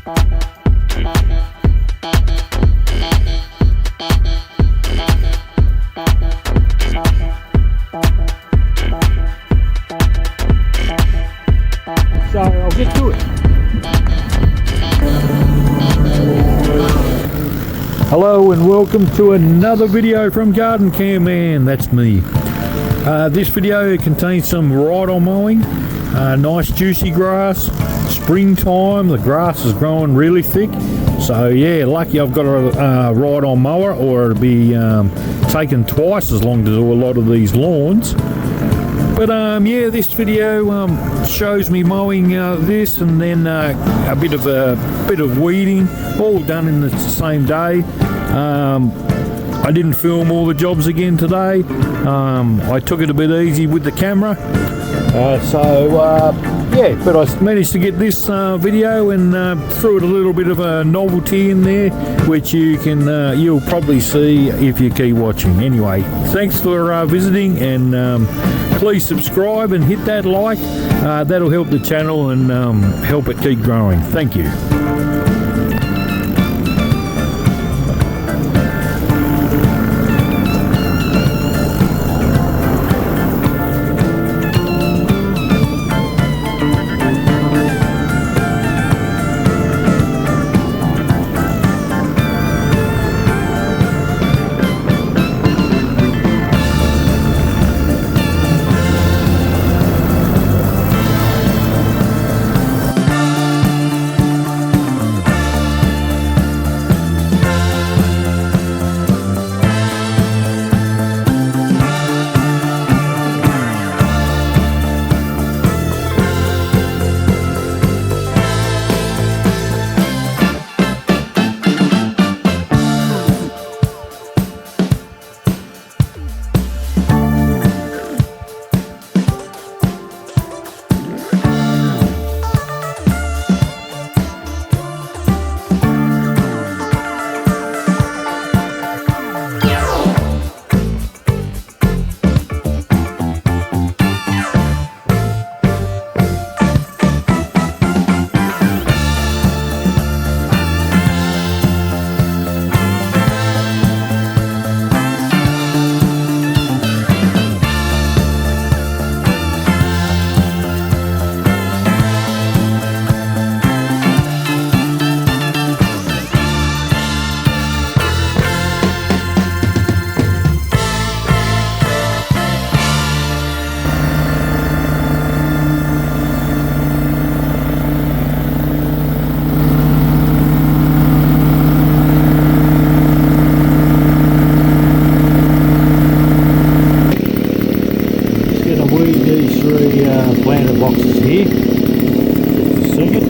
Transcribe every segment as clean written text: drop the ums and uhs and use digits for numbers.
So I'll get to it. Hello and welcome to another video from Garden Care Man. That's me. This video contains some ride-on mowing, nice juicy grass, springtime, the grass is growing really thick. So yeah, lucky I've got a ride-on mower, or it'll be taking twice as long to do a lot of these lawns. But yeah, this video shows me mowing this, and then a bit of weeding, all done in the same day. I didn't film all the jobs again today. I took it a bit easy with the camera. Yeah, but I managed to get this video and threw it a little bit of a novelty in there, which you'll probably see if you keep watching. Anyway, thanks for visiting, and please subscribe and hit that like. That'll help the channel and help it keep growing. Thank you. Planter boxes here. Just a second.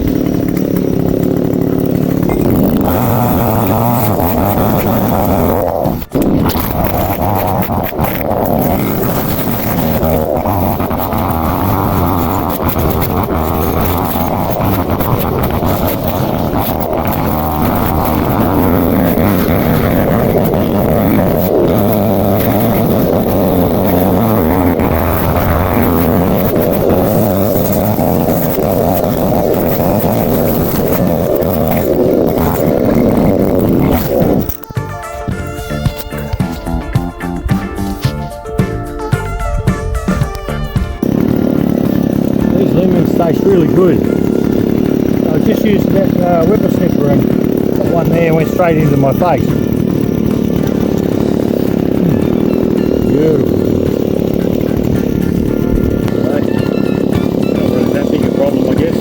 Tastes really good. I just used that whipper snipper and that one there went straight into my face. Beautiful. Not really that big a problem, I guess.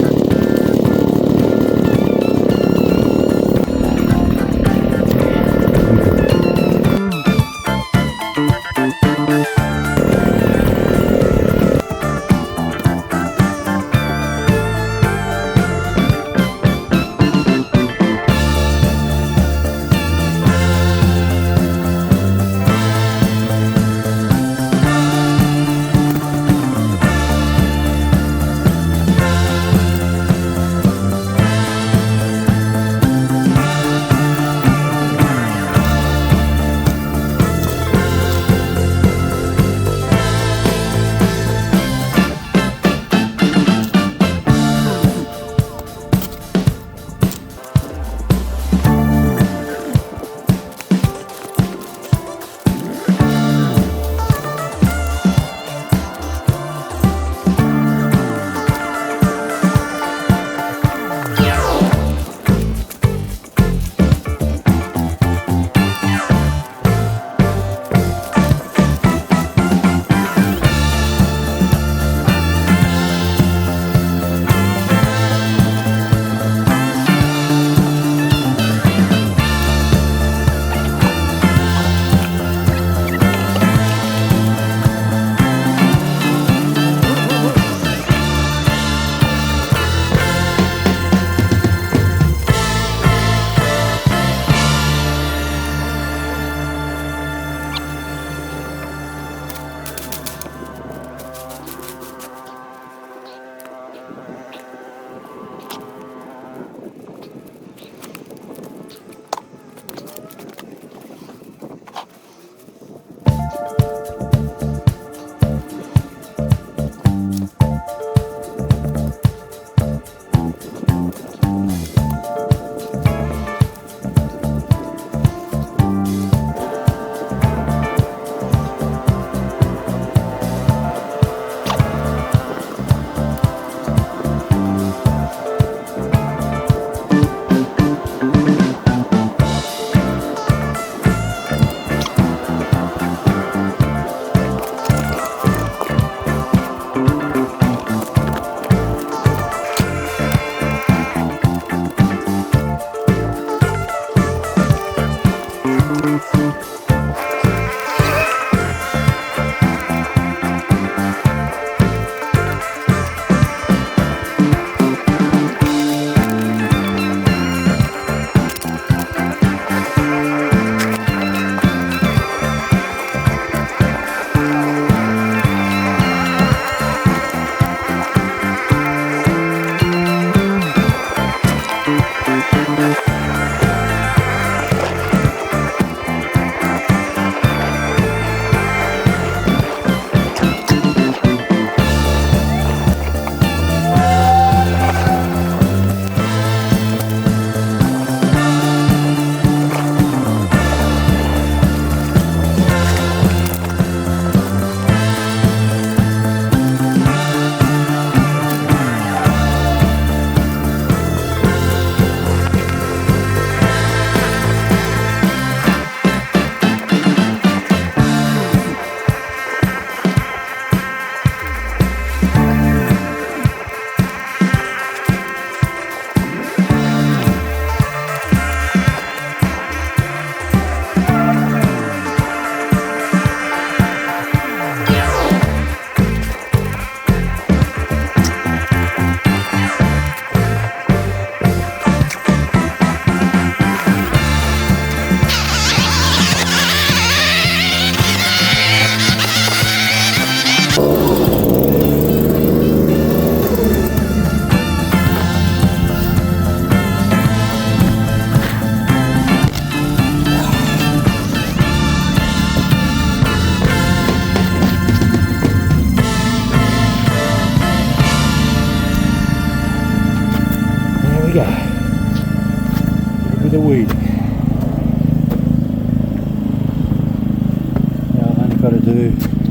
the weed. Now I've only got to do